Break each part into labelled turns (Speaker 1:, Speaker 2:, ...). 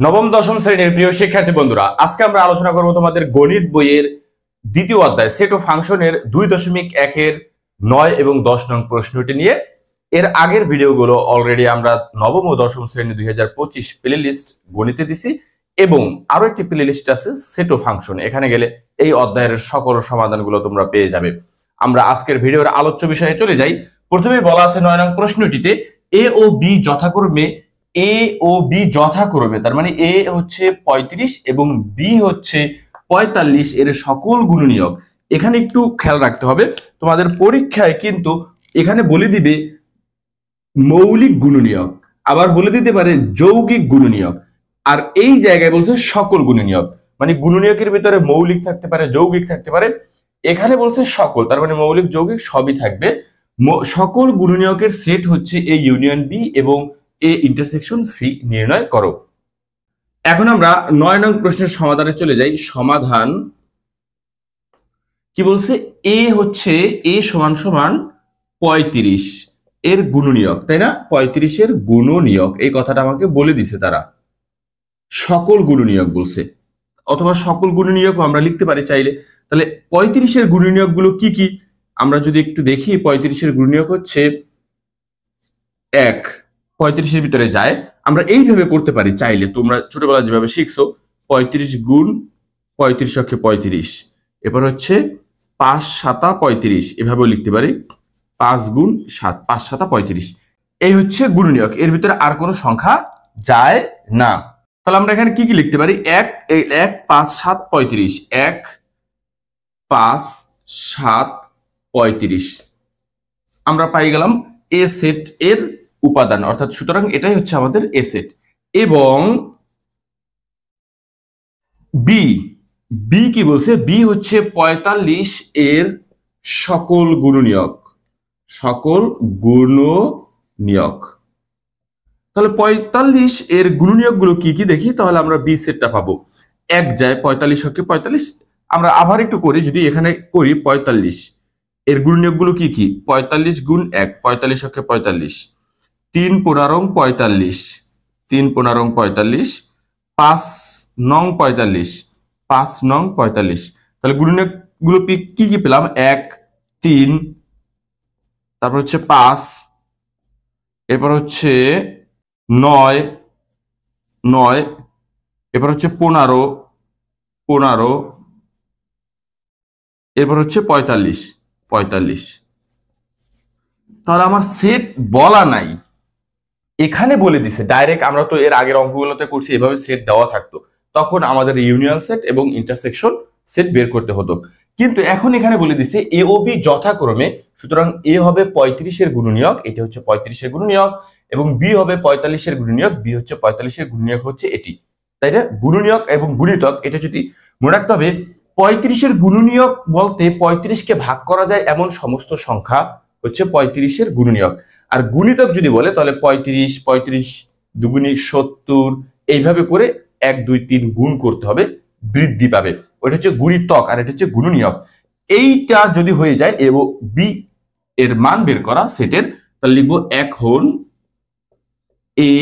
Speaker 1: নবম দশম শ্রেণীর প্রিয় শিক্ষার্থী বন্ধুরা, আজকে আমরা আলোচনা করব তোমাদের গণিত বইয়ের দ্বিতীয় অধ্যায় সেট ও ফাংশনের 2.1 এর 9 এবং 10 নং প্রশ্নটি নিয়ে। এর আগের ভিডিওগুলো অলরেডি আমরা নবম ও দশম শ্রেণী 2025 প্লে লিস্ট গণিতে দিছি এবং আরো একটি প্লে লিস্ট আছে সেট ও ফাংশন। এখানে গেলে এই অধ্যায়ের সকল সমাধানগুলো তোমরা পেয়ে যাবে। আমরা আজকের ভিডিওর আলোচ্য বিষয়ে চলে যাই। প্রথমে বলা আছে 9 নং প্রশ্নটিতে এ ও বি যথাক্রমে তার মানে এ হচ্ছে 35 এবং বি হচ্ছে 45 এর সকল গুণনীয়ক। এখানে একটু খেয়াল রাখতে হবে, তোমাদের পরীক্ষায় কিন্তু এখানে বলে দিবে মৌলিক গুণনীয়ক, আবার বলে দিতে পারে যৌগিক গুণনীয়ক, আর এই জায়গায় বলছে সকল গুণনীয়ক। মানে গুণনীয়কের ভিতরে মৌলিক থাকতে পারে, যৌগিক থাকতে পারে, এখানে বলছে সকল, তার মানে মৌলিক যৌগিক সবই থাকবে। সকল গুণনীয়কের সেট হচ্ছে এ ইউনিয়ন বি এবং এ ইন্টারসেকশন সি নির্ণয় করো। এখন আমরা 9 নং প্রশ্নের সমাধানে চলে যাই। সমাধান কি বলছে? এ হচ্ছে এ সমান সমান 35 এর গুণনীয়ক, তাই না? 35 এর গুণনীয়ক, এই কথাটা আমাকে বলে দিছে তারা। সকল গুণনীয়ক বলছে, অথবা সকল গুণনীয়ক আমরা লিখতে পারি চাইলে। তাহলে 35 এর গুণনীয়ক গুলো কি কি আমরা যদি একটু দেখি। 35 এর গুণনীয়ক হচ্ছে 1, 35 এর ভিতরে যায়। আমরা এইভাবে করতে পারি চাইলে, তোমরা ছোটবেলা যেভাবে শিখছো 35 গুণ 35 অক্ষে 35, এরপর হচ্ছে 5 7 35, এভাবেও লিখতে পারি 5 গুণ 7, 5 7 35। এই হচ্ছে গুণনীয়ক, এর ভিতরে আর কোনো সংখ্যা যায় না। তাহলে আমরা এখানে কি কি লিখতে পারি? 1 5 7 35, 1 5 7 35 আমরা পাই গেলাম এ সেট এর উপাদান, অর্থাৎ সুতরাং এটাই হচ্ছে আমাদের এ সেট। এবং বি বি কি বলছে? বি হচ্ছে 45 এর সকল গুণনীয়ক, সকল গুণনীয়ক। তাহলে 45 এর গুণনীয়ক গুলো কি কি দেখি, তাহলে আমরা বি সেটটা পাবো। 1 যায় 45 অক্ষে 45, আমরা আবার একটু করি, যদি এখানে করি 45 এর গুণনীয়ক গুলো কি কি? 45 গুণ 1, 45 অক্ষে 45, 3 15 45, 3 15 45, 5 নং 45, 5 নং 45। তাহলে গুণনীয়ক গুলো কি কি পেলাম? 1 3, তারপর হচ্ছে 5, এরপর হচ্ছে 9 9, এরপর হচ্ছে 15 15, এরপর হচ্ছে 45 45। তাহলে আমার সেট বলা নাই, এখানে বলে দিছে ডাইরেক্ট। আমরা তো এর আগের অঙ্কগুলোতে করছি এভাবে সেট দেওয়া থাকতো, তখন আমাদের ইউনিয়ন সেট এবং ইন্টারসেকশন সেট বের করতে হতো। কিন্তু এখন এখানে বলে দিছে এ ও বি যথাক্রমে, সুতরাং এ হবে 35 এর গুণনীয়ক, এটা হচ্ছে 35 এর গুণনীয়ক, এবং বি হবে 45 এর গুণনীয়ক, বি হচ্ছে 45 এর গুণনীয়ক হচ্ছে এটি, তাই না? গুণনীয়ক এবং গুণিতক এটা যদি মনে রাখতে হবে। 35 এর গুণনীয়ক বলতে 35 কে ভাগ করা যায় এমন সমস্ত সংখ্যা হচ্ছে 35 এর গুণনীয়ক। আর গুণিতক যদি বলে তাহলে 35 35 দুগুণী 70, এইভাবে করে 1 2 3 গুণ করতে হবে, বৃদ্ধি পাবে। ওইটা হচ্ছে গুণিতক আর এটা হচ্ছে গুণনীয়ক। এইটা যদি হয়ে যায় এবং বি এর মান বের করা সেটের, তাহলে লিখবো এখন এ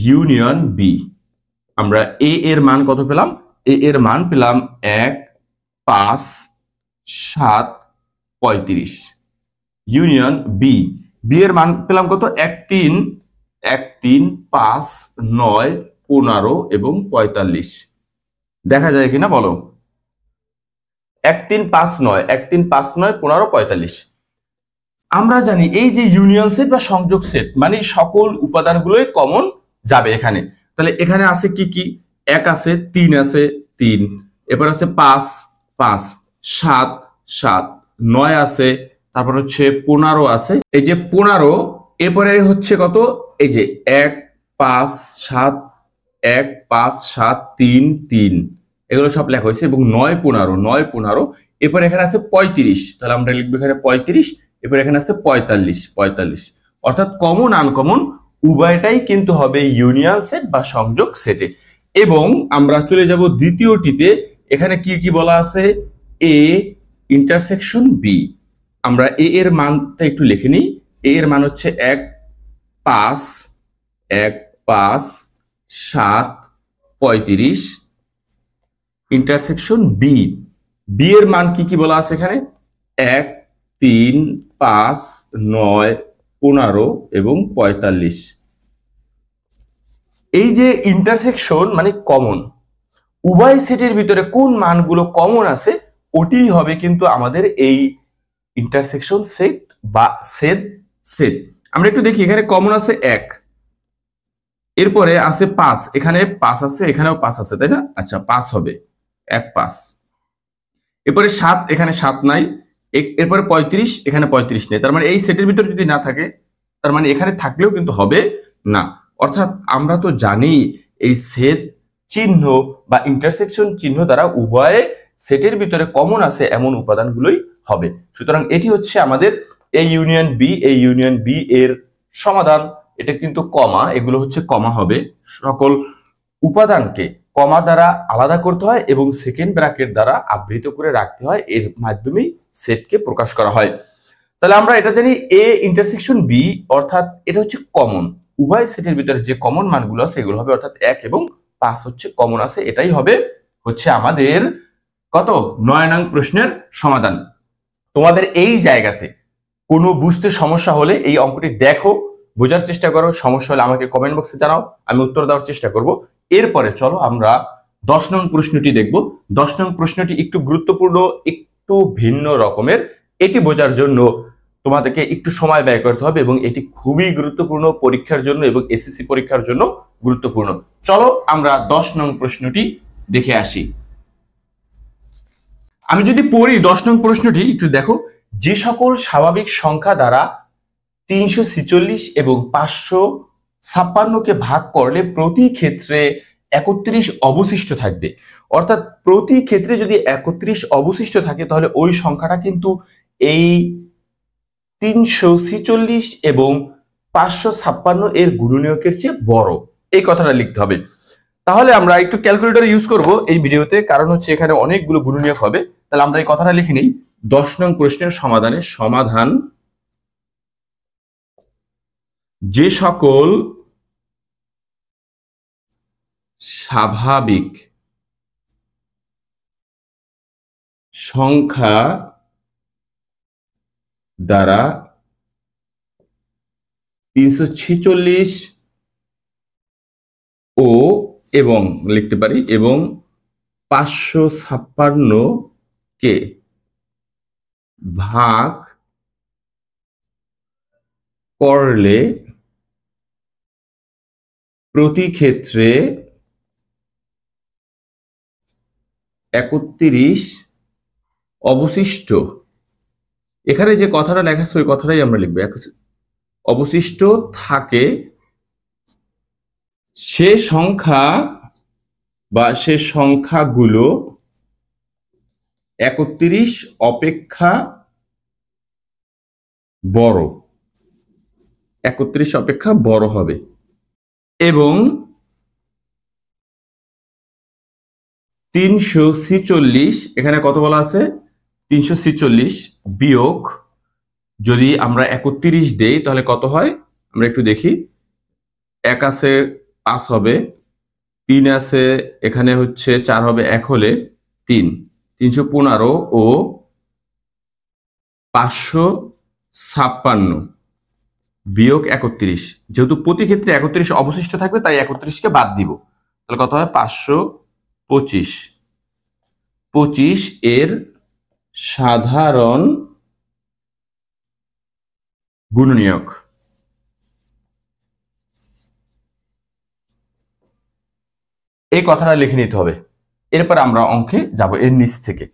Speaker 1: ইউনিয়ন বি। আমরা এ এর মান কত পেলাম? এ এর মান পেলাম 1 5 7 35 ইউনিয়ন বি। বি এর মান পেলাম কত? 1 3 5 9 15 এবং 45। দেখা যায় কিনা বলো? 1 3 5 9, 1 3 5 9 15 45। আমরা জানি এই যে ইউনিয়ন সেট বা সংযোগ সেট মানে সকল উপাদানগুলোই কমন যাবে এখানে। তাহলে এখানে আছে কি কি? 1 আছে, 3 আছে 3, এরপর আছে 5 5, 7 7, 9 আছে, তারপর হচ্ছে 15 আছে। এই যে 15, এরপরে হচ্ছে কত? এই যে 1 5 7, 1 5 7 3 3, এগুলো সব লেখা হয়েছে। এবং 9 15 9 15, এরপর এখানে আছে 35, তাহলে আমরা লিখবো এখানে 35, এরপর এখানে আছে 45 45। অর্থাৎ কমন আনকমন উভয়টাই কিন্তু হবে ইউনিয়ন সেট বা সংযোগ সেটে। এবং আমরা চলে যাব দ্বিতীয়টিতে। এখানে কি কি বলা আছে? A intersection B. আমরা এ এর মানটা একটু লিখে নিই। এ এর মান হচ্ছে 1 5 7 35 ইন্টারসেকশন বি। বি এর মান কি কি বলা আছে এখানে? 1, 3, 5, 9, 15 এবং 45। এই যে ইন্টারসেকশন মানে কমন, উভয় সেটের ভিতরে কোন মানগুলো কমন আছে ওটি হবে কিন্তু আমাদের এই ইন্টারসেকশন সেট বা সেট সেট। আমরা একটু দেখি, এখানে কমন আছে 1, এরপরে আছে 5, এখানে 5 আছে, এখানেও 5 আছে, তাই না? আচ্ছা, 5 হবে, 1 5। এরপরে 7, এখানে 7 নাই। এরপরে 35, এখানে 35 নেই। তার মানে এই সেটের ভিতরে যদি না থাকে, তার মানে এখানে থাকলেও কিন্তু হবে না। অর্থাৎ আমরা তো জানি এই সেট চিহ্ন বা ইন্টারসেকশন চিহ্ন দ্বারা উভয় সেটের ভিতরে কমন আছে এমন উপাদানগুলোই হবে। সুতরাং এটি হচ্ছে আমাদের এ ইউনিয়ন বি, এই ইউনিয়ন বি এর সমাধান। এটা কিন্তু কমা, এগুলো হচ্ছে কমা হবে। সকল উপাদানকে কমা দ্বারা আলাদা করতে হয় এবং সেকেন্ড ব্র্যাকেট দ্বারা আবৃত করে রাখতে হয়, এর মাধ্যমেই সেটকে প্রকাশ করা হয়। তাহলে আমরা এটা জানি এ ইন্টারসেকশন বি, অর্থাৎ এটা হচ্ছে কমন। উভয় সেটের ভিতরে যে কমন মানগুলো আছে এগুলো হবে, অর্থাৎ 1 এবং 5 হচ্ছে কমন আছে। এটাই হবে হচ্ছে আমাদের কত 9 নং প্রশ্নের সমাধান। তোমাদের এই জায়গাতে কোনো বুঝতে সমস্যা হলে এই অঙ্কটি দেখো, বোঝার চেষ্টা করো। সমস্যা হলে আমাকে কমেন্ট বক্সে জানাও, আমি উত্তর দেওয়ার চেষ্টা করব। এরপরে চলো আমরা 10 নং প্রশ্নটি দেখব। 10 নং প্রশ্নটি একটু গুরুত্বপূর্ণ, একটু ভিন্ন রকমের। এটি বোঝার জন্য তোমাদেরকে একটু সময় ব্যয় করতে হবে এবং এটি খুবই গুরুত্বপূর্ণ পরীক্ষার জন্য এবং এসএসসি পরীক্ষার জন্য গুরুত্বপূর্ণ। চলো আমরা 10 নং প্রশ্নটি দেখে আসি। আমি যদি পড়ি 10 নং প্রশ্নটি, একটু দেখো। যে সকল স্বাভাবিক সংখ্যা দ্বারা 346 এবং 556কে ভাগ করলে প্রতি ক্ষেত্রে 31 অবশিষ্ট থাকবে। অর্থাৎ প্রতি ক্ষেত্রে যদি 31 অবশিষ্ট থাকে তাহলে ওই সংখ্যাটা কিন্তু এই 346 এবং 556 এর গুণনীয়কের চেয়ে বড়, এই কথাটা লিখতে হবে। তাহলে আমরা একটু ক্যালকুলেটর ইউজ করব এই ভিডিওতে, কারণ হচ্ছে এখানে অনেকগুলো গুণনীয়ক হবে। তাহলে আমরা এই কথাটা লিখে নেই। 10 নং প্রশ্নের সমাধান যে সকল স্বাভাবিক সংখ্যা দ্বারা 346 ও এবং লিখতে পারি এবং 556 কে ভাগ করলে প্রতি ক্ষেত্রে 31 অবশিষ্ট, এখানে যে কথাটা লেখা আছে ওই কথাটাই আমরা লিখবো, অবশিষ্ট থাকে সে সংখ্যা বা সে সংখ্যাগুলো 31 অপেক্ষা বড়, 31 অপেক্ষা বড় হবে। এবং 346, এখানে কত বলা আছে? 346 বিয়োগ যদি আমরা 31 দেই তাহলে কত হয় আমরা একটু দেখি। 1 আছে 5 হবে, 3 আছে এখানে হচ্ছে 4 হবে, 1 হলে 3, 315 ও 556 বিয়োগ 31। যেহেতু প্রতি ক্ষেত্রে 31 অবশিষ্ট থাকবে তাই 31 কে বাদ দিব, তাহলে কত হয় 525। 25 এর সাধারণ গুণনীয়ক। এই কথাটা লিখে নিতে হবে। এরপর আমরা অঙ্কে যাব এর নিচ থেকে।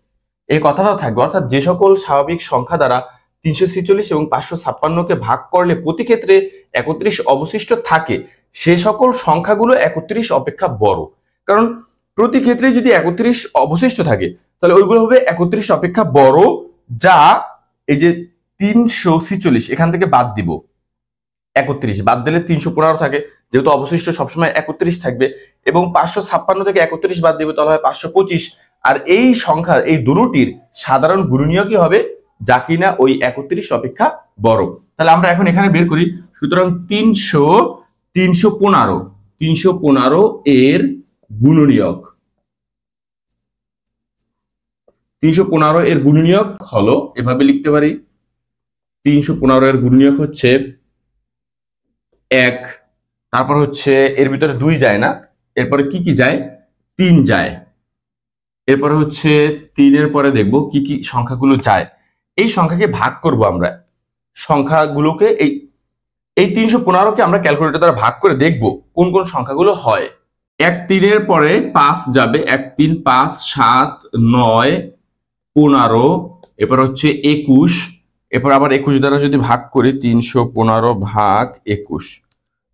Speaker 1: এই কথাটাও থাকবে, অর্থাৎ যে সকল স্বাভাবিক সংখ্যা দ্বারা 346 এবং 556কে ভাগ করলে প্রতি ক্ষেত্রে 31 অবশিষ্ট থাকে সে সকল সংখ্যাগুলো 31 অপেক্ষা বড়। কারণ প্রতি ক্ষেত্রে যদি 31 অবশিষ্ট থাকে তাহলে ওইগুলো হবে 31 অপেক্ষা বড়, যা এই যে 346 এখান থেকে বাদ দিব, 31 বাদ দিলে 315 থাকে, যেহেতু অবশিষ্ট সবসময় 31 থাকবে। এবং 556 থেকে 31 বাদ দিব তাহলে হয় 525। আর এই সংখ্যা এই দুটির সাধারণ গুণনীয়কই হবে যা কিনা ওই 31 অপেক্ষা বড়। তাহলে আমরা এখন এখানে বের করি। সুতরাং 315 এর গুণনীয়ক। 315 এর গুণনীয়ক হলো, এভাবে লিখতে পারি, 315 এর গুণনীয়ক হচ্ছে 1, তারপর হচ্ছে এর ভিতরে 2 যায় না, এরপরে কি কি যায়, 3 যায়, এরপরে হচ্ছে 3 এর পরে দেখব কি কি সংখ্যাগুলো যায়। এই সংখ্যাকে ভাগ করব আমরা, সংখ্যাগুলোকে এই 315 কে আমরা ক্যালকুলেটর দ্বারা ভাগ করে দেখব কোন কোন সংখ্যাগুলো হয়। 1 3 এর পরে 5 যাবে, 1 3 5 7 9 15, এরপর হচ্ছে 21, এরপর আবার 21 দ্বারা যদি ভাগ করি 315 ভাগ 21,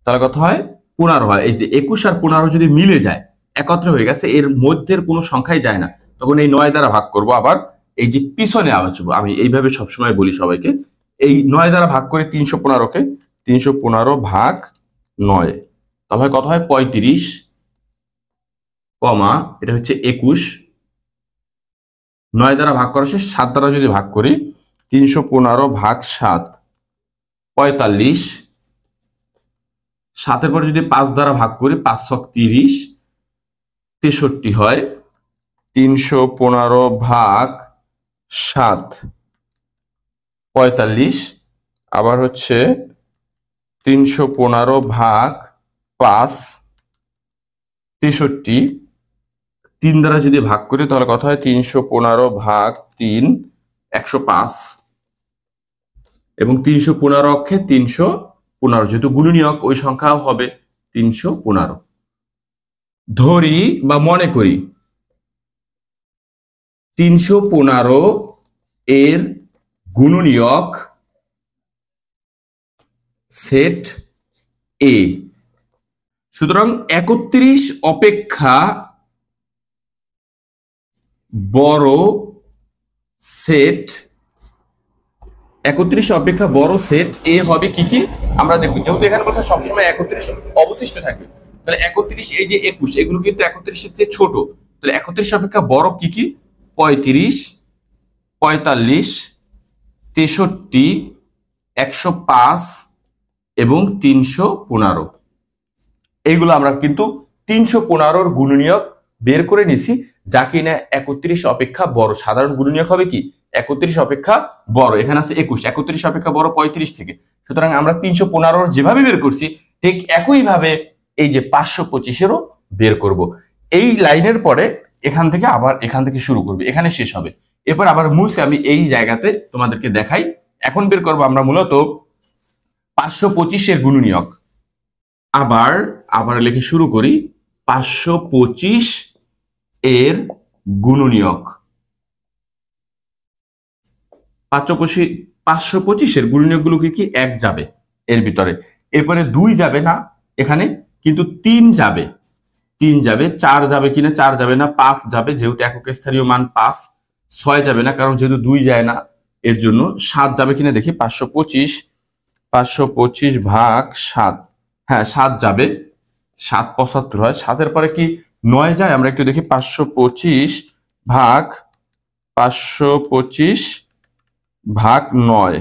Speaker 1: তাহলে কত হয়, 15 হয়। এই যে 21 আর 15 যদি মিলে যায়, একত্র হয়ে গেছে, এর মধ্যের কোনো সংখ্যাই যায় না, তখন এই 9 দ্বারা ভাগ করব। আবার এই যে পিছনে আসবো, আমি এইভাবে সবসময় বলি সবাইকে, এই 9 দ্বারা ভাগ করে 315কে, 315 ভাগ 9, তাহলে কত হয়, 35, কমা এটা হচ্ছে 21, 9 দ্বারা ভাগ করা শেষ, 7 দ্বারা যদি ভাগ করি 315 ভাগ 7, 45, 7 পরে যদি 5 দ্বারা ভাগ করি 5 × 30, 63 হয়। 315 ভাগ 7 45, আবার হচ্ছে 315 ভাগ 5 63, 3 দ্বারা যদি ভাগ করি তাহলে কত হয়, 315 ভাগ 3 105, এবং 315 অক্ষে 315, যেহেতু গুণনীয়ক ওই সংখ্যাও হবে 315। ধরি বা মনে করি 315 এর গুণনীয়ক সেট এ। সুতরাং 31 অপেক্ষা বড় সেট, 31 অপেক্ষা বড় সেট এ হবে কি কি আমরা দেখব। যেহেতু এখানে বলছে সবসময় 31 অবশিষ্ট থাকবে, তাহলে 31, এই যে 21, এগুলো কিন্তু 31 এর চেয়ে ছোট, তাহলে 31 অপেক্ষা বড় কি কি, 35 45 63 105 এবং 315। এইগুলো আমরা কিন্তু 315 গুণনীয়ক বের করে নিছি, যা কিনা 31 অপেক্ষা বড়। সাধারণ গুণনীয়ক হবে কি, 31 অপেক্ষা বড়, এখানে আছে 21, 31 অপেক্ষা বড় 35 থেকে। সুতরাং আমরা 315 যেভাবে বের করছি ঠিক একইভাবে এই যে 525-এরও বের করব। এই লাইনের পরে এখান থেকে আবার এখান থেকে শুরু করবে, এখানে শেষ হবে, এরপর আবার মুছে আমি এই জায়গাতে তোমাদেরকে দেখাই। এখন বের করব আমরা মূলত 525-এর গুণনীয়ক। আবার লিখে শুরু করি, 525 এর গুণনীয়ক। 525 এর গুণনীয়ক গুলো কি, 1 যাবে এর ভিতরে, এরপরে 2 যাবে না এখানে, কিন্তু 3 যাবে, 3 যাবে, 4 যাবে কিনা, 4 যাবে না, 5 যাবে যেহেতু একক স্থানীয় মান 5, 6 যাবে না কারণ যেহেতু 2 যায় না এর জন্য, 7 যাবে কিনা দেখি, 525 ভাগ 7, হ্যাঁ 7 যাবে, 7 75 হয়। 7-এর পরে কি 9 যায়, আমরা একটু দেখি, 525 ভাগ 9,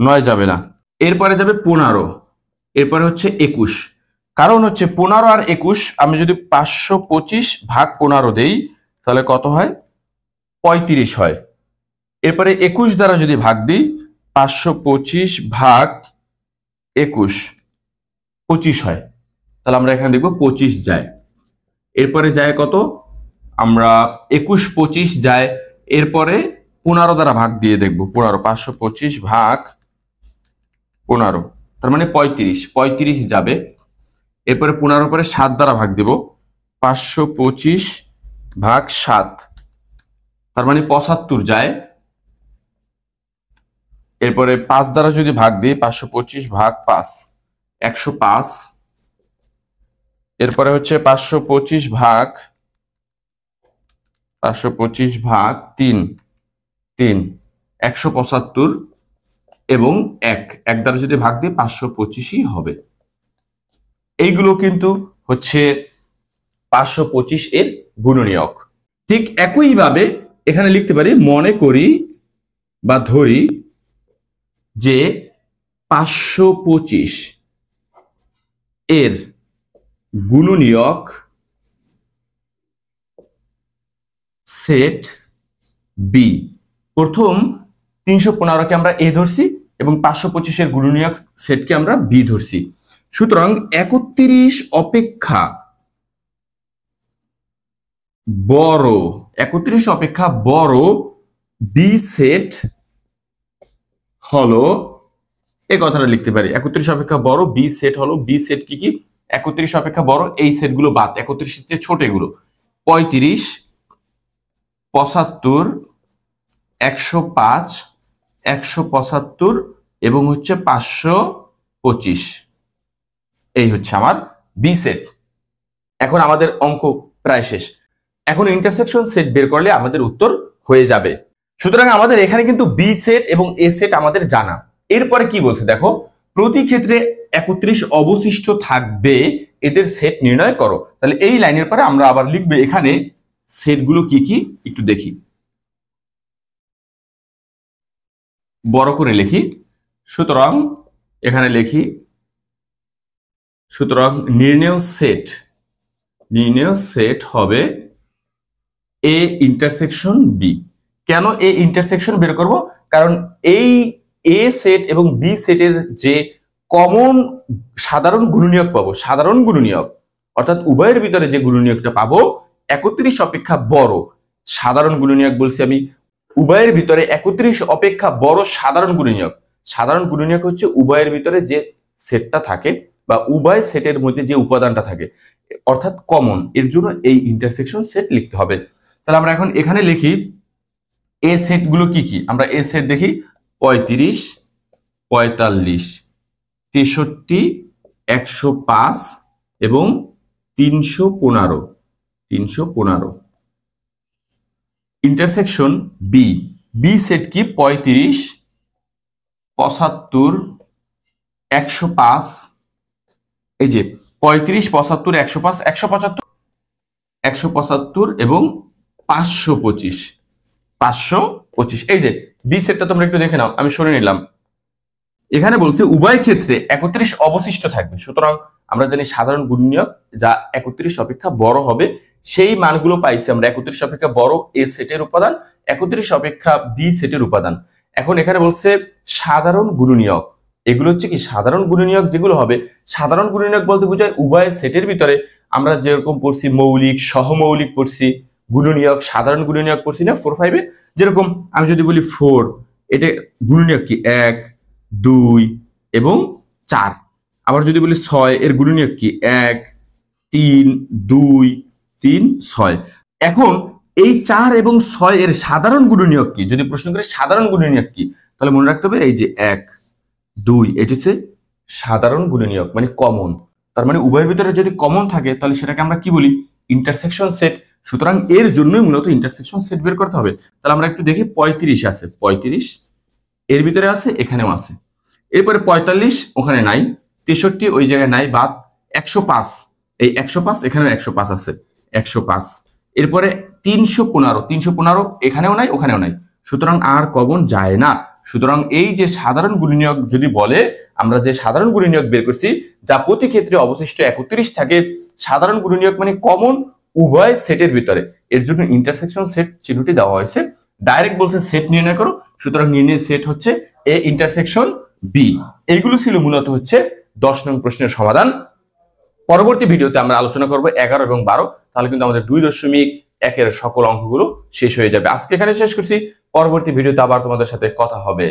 Speaker 1: 9 যাবে না, এরপরে যাবে 15, এরপরে হচ্ছে 21, কারণ হচ্ছে 15 আর 21 আমি যদি 525 ভাগ 15 দেই তাহলে কত হয়, 35 হয়। এরপরে 21 দ্বারা যদি ভাগ দিই, 525 ভাগ 21 25 হয়, তাহলে আমরা এখানে দেখবো 25 যায়। এরপরে যায় কত, আমরা 21 25 যায়, এরপরে 15 দ্বারা ভাগ দিয়ে দেখবো, 15, 525 ভাগ 15, তার মানে 35 যাবে। এরপরে 15 পরে 7 দ্বারা ভাগ দেব, 525 ভাগ 7, তার মানে 75 যায়। এরপরে 5 দ্বারা যদি ভাগ দিই, 525 ভাগ 5 105, এরপরে হচ্ছে 525 ভাগ 3 175, এবং 1 দ্বারা যদি ভাগ দিই 525ই হবে। এইগুলো কিন্তু হচ্ছে 525 এর গুণনীয়ক। ঠিক একইভাবে এখানে লিখতে পারি, মনে করি বা ধরি যে 525 এর গুণনীয়ক সেট বি। প্রথম 315 কে আমরা এ ধরছি এবং 525 গুণনীয়ক সেটকে আমরা বি ধরছি। সুতরাং 31 অপেক্ষা বড় বি সেট হলো, এই কথাটা লিখতে পারি, 31 অপেক্ষা বড় বি সেট হলো। বি সেট কি কি? 31 অপেক্ষা বড় এই সেটগুলো বাদ, 31 এর চেয়ে ছোট এগুলো 35, 75, 105, 175 এবং হচ্ছে 525। এই হচ্ছে আমার বি সেট। এখন আমাদের অঙ্ক প্রায় শেষ। এখন ইন্টারসেকশন সেট বের করলে আমাদের উত্তর হয়ে যাবে। সুতরাং আমাদের এখানে কিন্তু বি সেট এবং এ সেট আমাদের জানা। এরপরে কি বলছে দেখো, প্রতি ক্ষেত্রে 31 অবশিষ্ট থাকবে, এদের সেট নির্ণয় করো। তাহলে এই লাইনের পরে আমরা আবার লিখবে এখানে সেটগুলো কি কি একটু দেখি, বড় করে লিখি। সুতরাং এখানে লিখি, সুতরাং নির্ণেয় সেট হবে এ ইন্টারসেকশন বি। কেন এ ইন্টারসেকশন বের করব? কারণ এই এ সেট এবং বি সেটের যে কমন সাধারণ গুণনীয়ক পাবো, সাধারণ গুণনীয়ক অর্থাৎ উভয়ের ভিতরে যে গুণনীয়কটা পাবো 31 অপেক্ষা বড় সাধারণ গুণনীয়ক বলছি আমি, উভয়ের ভিতরে 31 অপেক্ষা বড় সাধারণ গুণনীয়ক। সাধারণ গুণনীয়ক হচ্ছে উভয়ের ভিতরে যে সেটটা থাকে বা উভয় সেটের মধ্যে যে উপাদানটা থাকে অর্থাৎ কমন, এর জন্য এই ইন্টারসেকশন সেট লিখতে হবে। তাহলে আমরা এখন এখানে লিখি এ সেট গুলো কি কি। আমরা এ সেট দেখি 35, 45, 63, 105 এবং 315। ইন্টারসেকশন বি, বি সেট কি? 35, 75, 105, এই যে 35, 75, 105, 175, 175 এবং 525। এই যে বি সেটটা তোমরা একটু দেখে নাও, আমি সরে নিলাম। এখানে বলছে উভয় ক্ষেত্রে 31 অবশিষ্ট থাকবে। সুতরাং আমরা জানি সাধারণ গুণনীয়ক যা 31 অপেক্ষা বড় হবে, সেই মানগুলো পাইছি আমরা 31 অপেক্ষা বড় এ সেটের উপাদান, 31 অপেক্ষা বি সেটের উপাদান। এখন এখানে বলছে সাধারণ গুণনীয়ক, এগুলো হচ্ছে কি সাধারণ গুণনীয়ক যেগুলো হবে। সাধারণ গুণনীয়ক বলতে বোঝায় উভয় সেটের ভিতরে আমরা যেরকম পড়ছি মৌলিক সহমৌলিক পড়ছি গুণনীয়ক, সাধারণ গুণনীয়ক পড়ছি না 4, 5 এ। যেরকম আমি যদি বলি 4, এটা গুণনীয়ক কি 1, 2 এবং 4। আবার যদি বলি 6, এর গুণনীয়ক কি 1, 3, 2, 3, 6। এখন এই 4 এবং 6 এর সাধারণ গুণনীয়ক কি? যদি প্রশ্ন করে সাধারণ গুণনীয়ক কি, তাহলে মনে রাখতে হবে এই যে 1, 2 এটি হচ্ছে সাধারণ গুণনীয়ক মানে কমন। তার মানে উভয়ের ভিতরে যদি কমন থাকে তাহলে সেটাকে আমরা কি বলি? Intersection set. সুতরাং এর জন্যই মূলত ইন্টারসেকশন সেট বের করতে হবে। তাহলে আমরা একটু দেখি 35 আছে, 35 এর ভিতরে আছে, এখানেও আছে। এরপরে 45 ওখানে নাই, 63 ওই জায়গায় নাই, বাদ। 105, এই 105 এখানেও 105 আছে, 105। এরপরে 315 এখানেও নাই, ওখানেও নাই। সুতরাং আর কমন যায় না। সুতরাং এই যে সাধারণ গুণনীয়ক যদি বলে, আমরা যে সাধারণ গুণনীয়ক বের করছি যা প্রতি ক্ষেত্রে অবশিষ্ট 31 থাকে, সাধারণ গুণনীয়ক মানে কমন উভয় সেটের ভিতরে, এর জন্য ইন্টারসেকশন সেট চিহ্নটি দেওয়া হয়েছে। ডাইরেক্ট বলছে সেট নির্ণয় করো, সুতরাং নির্ণয় সেট হচ্ছে এ ইন্টারসেকশন বি। এইগুলো ছিল মূলত হচ্ছে 10 নং প্রশ্নের সমাধান। পরবর্তী ভিডিওতে আমরা আলোচনা করব 11 এবং 12, তাহলে কিন্তু আমাদের 2.1 সকল অঙ্কগুলো শেষ হয়ে যাবে। আজকে এখানে শেষ করছি, পরবর্তী ভিডিওতে আবার তোমাদের সাথে কথা হবে।